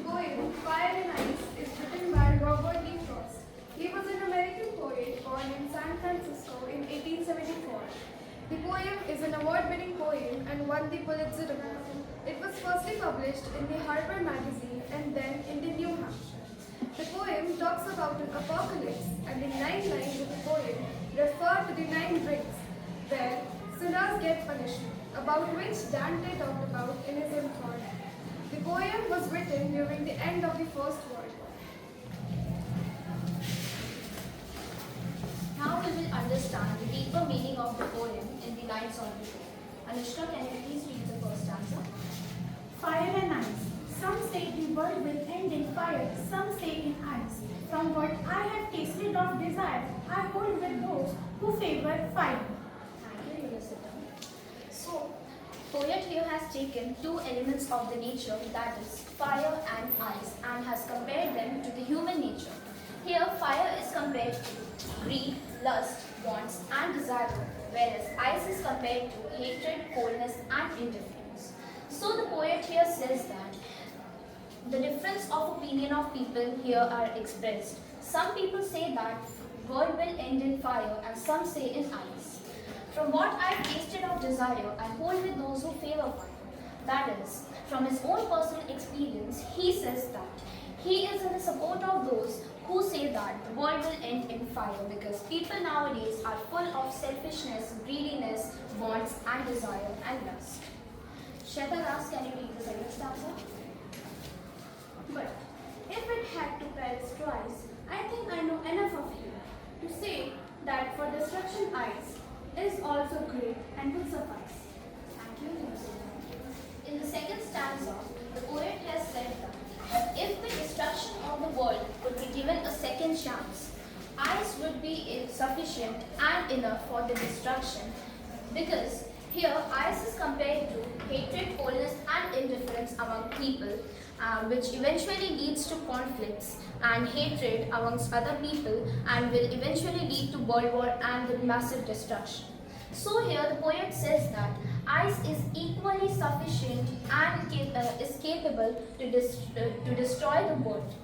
poem Fire and Ice is written by Robert Lee Frost. He was an American poet born in San Francisco in 1874. The poem is an award-winning poem and won the Pulitzer Award. It was firstly published in the Harper magazine and then in the New Hampshire. The poem talks about an apocalypse, and the 9 lines of the poem refer to the 9 rings, where sinners get punishment, about which Dante talked about in his Inferno. The poem was written during the end of the First World War. Now we will understand the deeper meaning of the poem in the lines of the poem. Anushka, can you please read the first stanza? Fire and ice. Some say the world will end in fire, some say in ice. From what I have tasted of desire, I hold with those who favor fire. Thank you, you may sit down. So, poet here has taken two elements of the nature, that is fire and ice, and has compared them to the human nature. Here, fire is compared to greed, lust, wants, and desire, whereas ice is compared to hatred, coldness, and indifference. So, the poet here says that the difference of opinion of people here are expressed. Some people say that world will end in fire, and some say in ice. From what I have tasted of desire, I hold with those who favor fire. That is, from his own personal experience, he says that he is in the support of those who say that the world will end in fire, because people nowadays are full of selfishness, greediness, wants, and desire and lust. Shweta, can you read the second stanza? But if it had to perish twice, I think I know enough of you to say that for destruction ice is also great and will suffice. Thank you, Nirmala. In the second stanza, the poet has said that if the destruction of the world could be given a second chance, ice would be sufficient and enough for the destruction, because here ice is compared to hatred, coldness, and indifference among people, which eventually leads to conflicts and hatred amongst other people, and will eventually lead to world war and the massive destruction. So here the poet says that ice is equally sufficient and is capable to destroy the world.